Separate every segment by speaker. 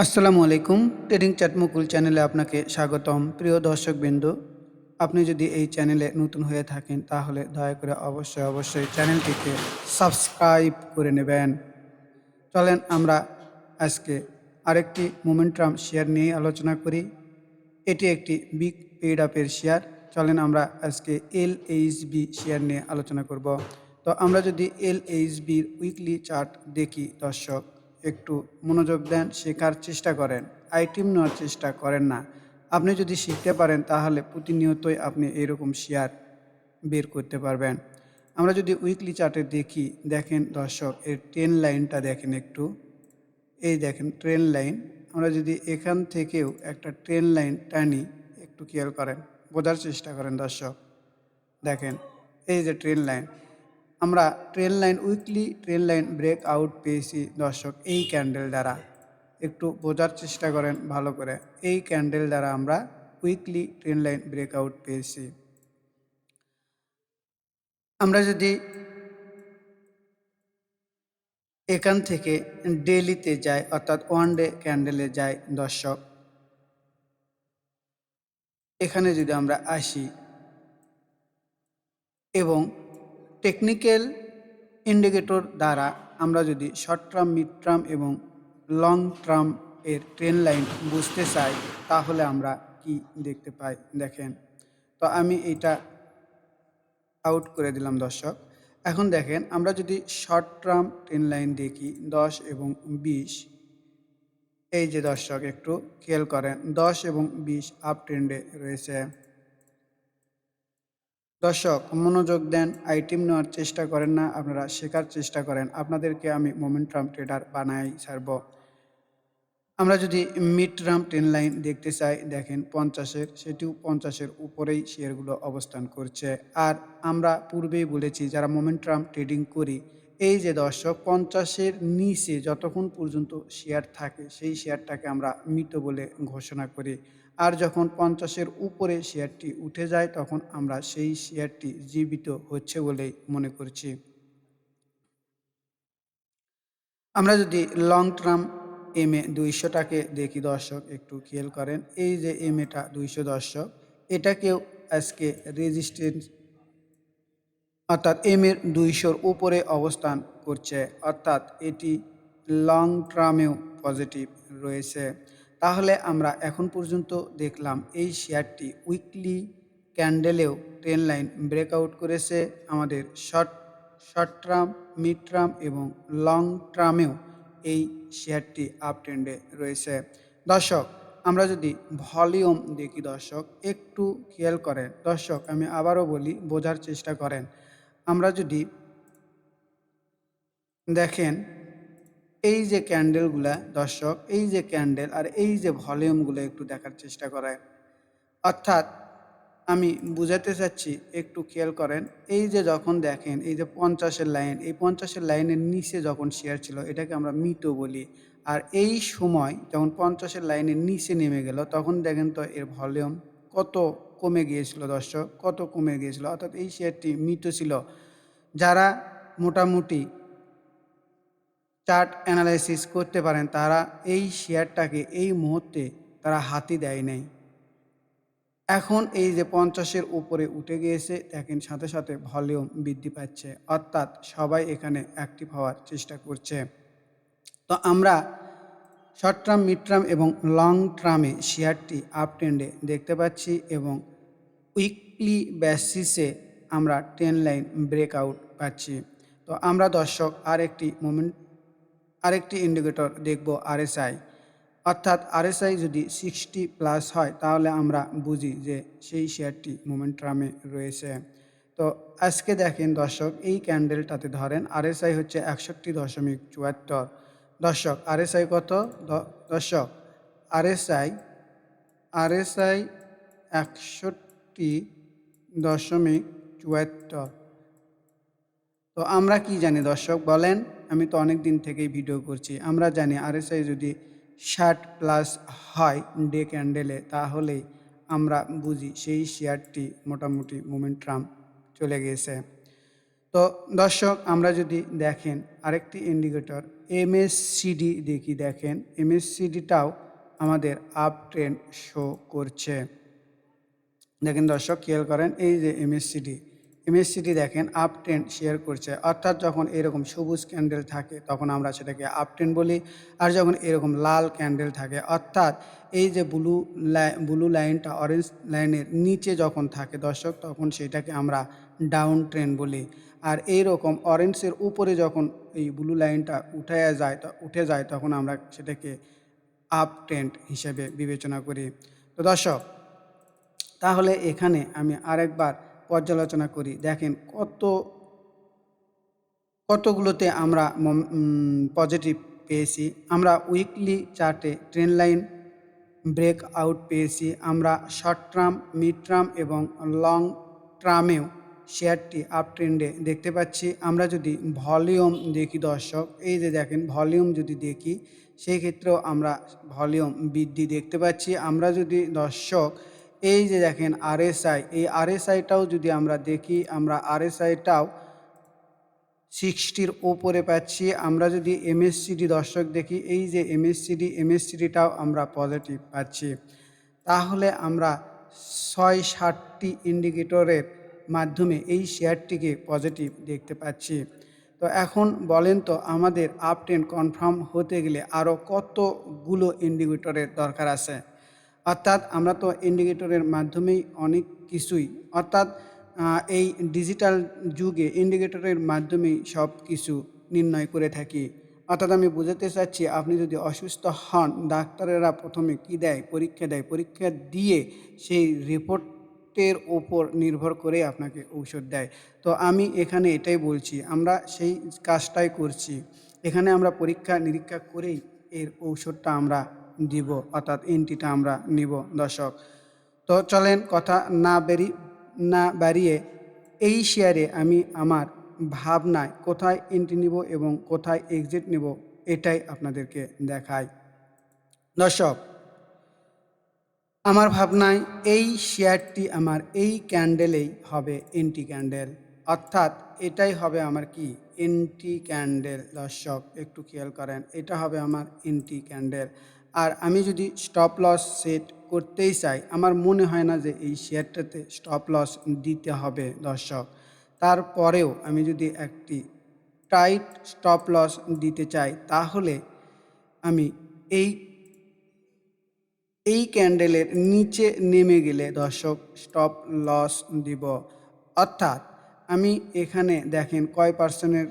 Speaker 1: আসসালামু আলাইকুম। Trading chat মুকুল চ্যানেলে আপনাকে স্বাগতম। প্রিয় দর্শকবৃন্দ, আপনি যদি এই চ্যানেলে নতুন হয়ে থাকেন তাহলে দয়া করে অবশ্যই চ্যানেলটিকে সাবস্ক্রাইব করে নেবেন। চলেন আমরা আজকে আরেকটি মোমেন্টাম শেয়ার নিয়ে আলোচনা করি। এটি একটি বিগ পেইড আপের শেয়ার। চলেন আমরা আজকে LHB শেয়ার নিয়ে আলোচনা করব। তো আমরা যদি LHBর উইকলি চার্ট দেখি দর্শক, একটু মনোযোগ দেন, শেখার চেষ্টা করেন, আইটেম নেওয়ার চেষ্টা করেন না। আপনি যদি শিখতে পারেন তাহলে প্রতিনিয়তই আপনি এরকম শেয়ার বের করতে পারবেন। আমরা যদি উইকলি চার্টে দেখি, দেখেন দর্শক, এর ট্রেন লাইনটা দেখেন একটু। এই দেখেন ট্রেন লাইন। আমরা যদি এখান থেকেও একটা ট্রেন লাইন টানি, একটু খেয়াল করেন, বোঝার চেষ্টা করেন দর্শক। দেখেন এই যে ট্রেন লাইন, আমরা trend line weekly trend line break out পেয়েছি দর্শক এই ক্যান্ডেল দ্বারা। একটু বোঝার চেষ্টা করেন ভালো করে। এই ক্যান্ডেল দ্বারা আমরা weekly trend line break out পেয়েছি। আমরা যদি এখান থেকে ডেইলিতে যাই, অর্থাৎ ওয়ান ডে ক্যান্ডেলে যাই দর্শক, এখানে যদি আমরা আসি এবং টেকনিক্যাল ইন্ডিকেটর দ্বারা আমরা যদি শর্ট টার্ম, মিড টার্ম এবং লং টার্ম এর ট্রেন লাইন বুঝতে চাই তাহলে আমরা কি দেখতে পাই দেখেন। তো আমি এটা আউট করে দিলাম দর্শক। এখন দেখেন আমরা যদি শর্ট টার্ম ট্রেন লাইন দেখি 10 এবং 20, এই যে দর্শক একটু খেয়াল করেন 10 এবং 20 আপ ট্রেন্ডে রয়েছে। দর্শক মনোযোগ দেন, আইটেম নেওয়ার চেষ্টা করেন না, আপনারা শেখার চেষ্টা করেন। আপনাদেরকে আমি মোমেন্টাম ট্রেডার বানাই ছাড়ব। আমরা যদি মিড টার্ম ট্রেন লাইন দেখতে চাই, দেখেন 50-এর, সেটিও 50-এর উপরেই শেয়ারগুলো অবস্থান করছে। আর আমরা পূর্বেই বলেছি যারা মোমেন্টাম ট্রেডিং করি, এই যে দর্শক 50-এর নিচে যতক্ষণ পর্যন্ত শেয়ার থাকে সেই শেয়ারটাকে আমরা মৃত বলে ঘোষণা করি। আর যখন 50-এর উপরে শেয়ারটি উঠে যায় তখন আমরা সেই শেয়ারটি জীবিত হচ্ছে বলেই মনে করছি। আমরা যদি লং টার্ম MA 200টাকে দেখি দর্শক, একটু খেয়াল করেন, এই যে MA-টা 200 দর্শক, এটাকেও আজকে রেজিস্ট্যান্স, অর্থাৎ MA 200-র উপরে অবস্থান করছে, অর্থাৎ এটি লং টার্মেও পজিটিভ রয়েছে। তাহলে আমরা এখন পর্যন্ত দেখলাম এই শেয়ারটি উইকলি ক্যান্ডেলেও ট্রেন লাইন ব্রেকআউট করেছে। আমাদের শর্ট টার্ম, মিড টার্ম এবং লং টার্মেও এই শেয়ারটি আপ ট্রেন্ডে রয়েছে। দর্শক আমরা যদি ভলিউম দেখি দর্শক, একটু খেয়াল করেন দর্শক, আমি আবারও বলি, বোঝার চেষ্টা করেন। আমরা যদি দেখেন এই যে ক্যান্ডেলগুলা দর্শক, এই যে ক্যান্ডেল আর এই যে ভলিউমগুলো একটু দেখার চেষ্টা করেন। অর্থাৎ আমি বুঝাতে চাচ্ছি, একটু খেয়াল করেন, এই যে যখন দেখেন এই যে 50-এর লাইন, এই 50-এর লাইনের নিচে যখন শেয়ার ছিল এটাকে আমরা মৃত বলি। আর এই সময় যখন 50-এর লাইনের নিচে নেমে গেল তখন দেখেন তো এর ভলিউম কত কমে গিয়েছিল দর্শক, কত কমে গিয়েছিল, অর্থাৎ এই শেয়ারটি মৃত ছিল। যারা মোটামুটি চার্ট অ্যানালাইসিস করতে পারেন তারা এই শেয়ারটাকে এই মুহূর্তে তারা হাতই দেয় নাই। এখন এই যে 50-এর উপরে উঠে গিয়েছে দেখেন, সাথে সাথে ভলিউম বৃদ্ধি পাচ্ছে, অর্থাৎ সবাই এখানে অ্যাক্টিভ হওয়ার চেষ্টা করছে। তো আমরা শর্ট টার্ম, মিড টার্ম এবং লং টার্মে শেয়ারটি আপ ট্রেন্ডে দেখতে পাচ্ছি এবং উইকলি বেসিসে আমরা ট্রেন লাইন ব্রেকআউট পাচ্ছি। তো আমরা দর্শক আরেকটি ইন্ডিকেটর দেখব RSI, অর্থাৎ RSI যদি 60+ হয় তাহলে আমরা বুঝি যে সেই শেয়ারটি মোমেন্টামে রয়েছে। তো আজকে দেখেন দর্শক এই ক্যান্ডেলটাতে ধরেন RSI হচ্ছে 61.74 দর্শক। RSI কত দর্শক? RSI RSI 61.74। তো আমরা কি জানি দর্শক বলেন? আমি তো অনেক দিন থেকেই ভিডিও করছি। আমরা জানি RSI যদি 60+ হয় ডে ক্যান্ডেলে তাহলেই আমরা বুঝি সেই শেয়ারটি মোটামুটি মোমেন্টাম চলে গেছে। তো দর্শক, আমরা যদি দেখেন আরেকটি ইন্ডিকেটর এমএসসিডি দেখি, দেখেন এমএসসিডিটাও আমাদের আপ ট্রেন্ড শো করছে। দেখেন দর্শক, খেয়াল করেন, এই যে এমএসসিডি দেখেন আপ ট্রেন্ড শেয়ার করছে। অর্থাৎ যখন এরকম সবুজ ক্যান্ডেল থাকে তখন আমরা সেটাকে আপ ট্রেন্ড বলি, আর যখন এরকম লাল ক্যান্ডেল থাকে অর্থাৎ এই যে ব্লু লাইনটা অরেঞ্জ লাইনের নিচে যখন থাকে দর্শক, তখন সেটাকে আমরা ডাউন ট্রেন্ড বলি। আর এইরকম অরেঞ্জের উপরে যখন এই ব্লু লাইনটা উঠে যায় তখন আমরা সেটাকে আপ ট্রেন্ড হিসেবে বিবেচনা করি। তো দর্শক, তাহলে এখানে আমি আরেকবার পর্যালোচনা করি। দেখেন কতগুলোতে আমরা পজিটিভ পেয়েছি। আমরা উইকলি চার্টে ট্রেন্ড লাইন ব্রেক আউট পেয়েছি। আমরা শর্ট টার্ম, মিড টার্ম এবং লং টার্মেও শেয়ারটি আপ ট্রেন্ডে দেখতে পাচ্ছি। আমরা যদি ভলিউম দেখি দর্শক, এই যে দেখেন ভলিউম যদি দেখি, সেই ক্ষেত্রেও আমরা ভলিউম বৃদ্ধি দেখতে পাচ্ছি। আমরা যদি দর্শক এই যে দেখেন আরএসআই, এই আরএসআইটাও যদি আমরা দেখি, আমরা আরএসআইটাও 60-র ওপরে পাচ্ছি। আমরা যদি এমএসসিডি দর্শক দেখি, এই যে এমএসসিডিটাও আমরা পজিটিভ পাচ্ছি। তাহলে আমরা ৬-৭টি ইন্ডিকেটরের মাধ্যমে এই শেয়ারটিকে পজিটিভ দেখতে পাচ্ছি। তো এখন বলেন তো, আমাদের আপ ট্রেন্ড কনফার্ম হতে গেলে আরও কতগুলো ইন্ডিকেটরের দরকার আছে? অর্থাৎ আমরা তো ইন্ডিকেটরের মাধ্যমেই অনেক কিছুই, অর্থাৎ এই ডিজিটাল যুগে ইন্ডিকেটরের মাধ্যমেই সব কিছু নির্ণয় করে থাকি। অর্থাৎ আমি বোঝাতে চাচ্ছি, আপনি যদি অসুস্থ হন, ডাক্তারেরা প্রথমে কী দেয়? পরীক্ষা দেয়। পরীক্ষা দিয়ে সেই রিপোর্টের ওপর নির্ভর করে আপনাকে ঔষধ দেয়। তো আমি এখানে এটাই বলছি, আমরা সেই কাজটাই করছি। এখানে আমরা পরীক্ষা নিরীক্ষা করেই এর ঔষধটা আমরা দিব, অর্থাৎ এন্ট্রিটা আমরা নিব দর্শক। তো চলেন কথা না বাড়িয়ে এই শেয়ারে আমি আমার ভাবনায় কোথায় এন্ট্রি নিব এবং কোথায় এক্সিট নেব এটাই আপনাদেরকে দেখাই। দর্শক, আমার ভাবনায় এই শেয়ারটি আমার এই ক্যান্ডেলেই হবে এন্ট্রি ক্যান্ডেল, অর্থাৎ এটাই হবে আমার কি এন্ট্রি ক্যান্ডেল। দর্শক একটু খেয়াল করেন, এটা হবে আমার এন্ট্রি ক্যান্ডেল। আর আমি যদি স্টপ লস সেট করতেই চাই, আমার মনে হয় না যে এই শেয়ারটাতে স্টপ লস দিতে হবে দর্শক। তারপরেও আমি যদি একটি টাইট স্টপ লস দিতে চাই, তাহলে আমি এই ক্যান্ডেলের নিচে নেমে গেলে দর্শক স্টপ লস দিব। অর্থাৎ আমি এখানে দেখেন কয় পার্সেন্টের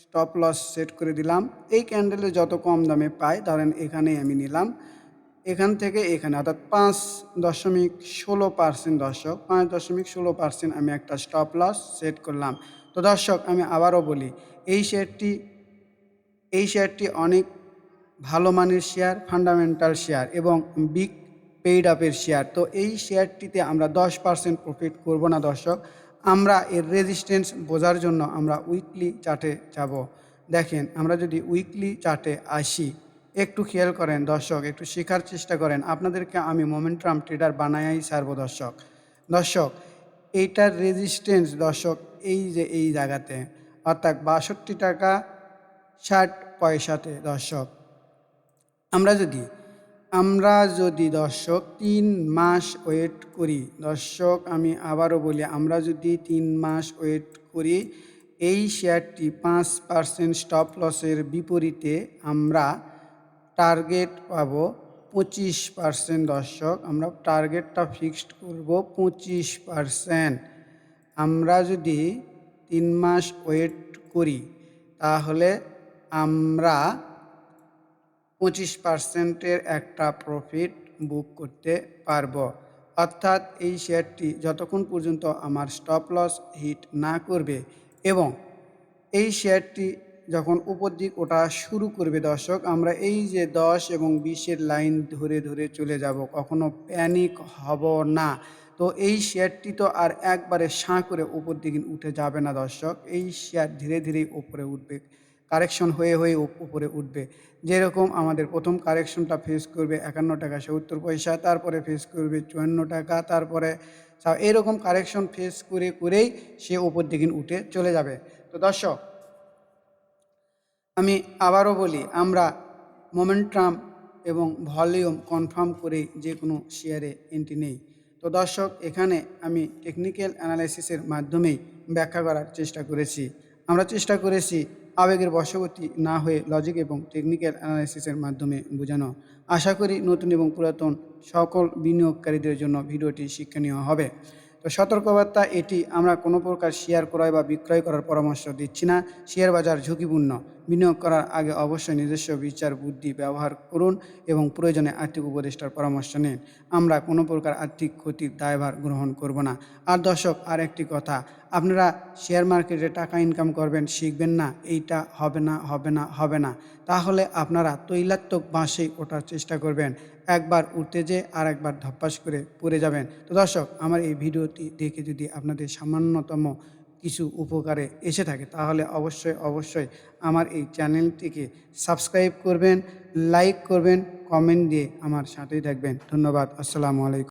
Speaker 1: স্টপ লস সেট করে দিলাম। এই ক্যান্ডেলে যত কম দামে পাই, ধরেন এখানেই আমি নিলাম, এখান থেকে এখানে, অর্থাৎ 5.16% দর্শক, 5.16% আমি একটা স্টপ লস সেট করলাম। তো দর্শক, আমি আবারও বলি, এই শেয়ারটি অনেক ভালো মানের শেয়ার, ফান্ডামেন্টাল শেয়ার এবং বিগ পেইড আপের শেয়ার। তো এই শেয়ারটিতে আমরা 10% প্রফিট করব না দর্শক। আমরা এর রেজিস্ট্যান্স বোঝার জন্য আমরা উইকলি চার্টে যাব। দেখেন, আমরা যদি উইকলি চার্টে আসি, একটু খেয়াল করেন দর্শক, একটু শেখার চেষ্টা করেন। আপনাদেরকে আমি মোমেন্টাম ট্রেডার বানায়াই ছাড়বো দর্শক। দর্শক, এইটার রেজিস্ট্যান্স দর্শক এই যে এই জায়গাতে, অর্থাৎ 62 টাকা 60 পয়সাতে দর্শক। আমরা যদি দর্শক 3 মাস ওয়েট করি দর্শক, আমি আবারও বলি, আমরা যদি 3 মাস ওয়েট করি, এই শেয়ারটি 5% স্টপ লসের বিপরীতে আমরা টার্গেট পাবো 25% দর্শক। আমরা টার্গেটটা ফিক্সড করব 25%। আমরা যদি 3 মাস ওয়েট করি, তাহলে আমরা 25%-এর একটা প্রফিট বুক করতে পারবো। অর্থাৎ এই শেয়ারটি যতক্ষণ পর্যন্ত আমার স্টপ লস হিট না করবে এবং এই শেয়ারটি যখন উপর দিক ওঠা শুরু করবে দর্শক, আমরা এই যে 10 এবং 20-এর লাইন ধরে ধরে চলে যাব, কখনো প্যানিক হব না। তো এই শেয়ারটি তো আর একবারে সাঁ করে উপর দিকে উঠে যাবে না দর্শক। এই শেয়ার ধীরে ধীরে উপরে উঠবে, কারেকশন হয়ে হয়ে উপরে উঠবে। যেরকম আমাদের প্রথম কারেকশনটা ফেস করবে 51 টাকা 70 পয়সা, তারপরে ফেস করবে 54 টাকা, তারপরে এরকম কারেকশন ফেস করে করেই সে উপর দিকে উঠে চলে যাবে। তো দর্শক, আমি আবারও বলি, আমরা মোমেন্টাম এবং ভলিউম কনফার্ম করে যে কোনো শেয়ারে এন্ট্রি নেই। তো দর্শক, এখানে আমি টেকনিক্যাল অ্যানালাইসিসের মাধ্যমেই ব্যাখ্যা করার চেষ্টা করেছি। আমরা চেষ্টা করেছি আবেগের বশবর্তী না হয়ে লজিক এবং টেকনিক্যাল অ্যানালাইসিসের মাধ্যমে বোঝানো। আশা করি নতুন এবং পুরাতন সকল বিনিয়োগকারীদের জন্য ভিডিওটি শিক্ষণীয় হবে। তো সতর্কবার্তা এটি, আমরা কোনো প্রকার শেয়ার ক্রয় বা বিক্রয় করার পরামর্শ দিচ্ছি না। শেয়ার বাজার ঝুঁকিপূর্ণ। বিনিয়োগ করার আগে অবশ্যই নিজস্ব বিচার বুদ্ধি ব্যবহার করুন এবং প্রয়োজনে আর্থিক উপদেষ্টার পরামর্শ নিন। আমরা কোনো প্রকার আর্থিক ক্ষতির দায়ভার গ্রহণ করব না। আর দর্শক, আর একটি কথা, আপনারা শেয়ার মার্কেটে টাকা ইনকাম করবেন শিখবেন না, এইটা হবে না হবে না হবে না, তাহলে আপনারা তৈলাক্তক বাঁশে ওঠার চেষ্টা করবেন। একবার উঠতে যেয়ে আর একবার ধপাস করে পড়ে যাবেন। তো দর্শক, আমার এই ভিডিওটি দেখে যদি আপনাদের সামান্যতম কিছু উপকারে এসে থাকে, তাহলে অবশ্যই অবশ্যই আমার এই চ্যানেলটিকে সাবস্ক্রাইব করবেন, লাইক করবেন, কমেন্ট দিয়ে আমার সাথেই থাকবেন। ধন্যবাদ। আসসালামু আলাইকুম।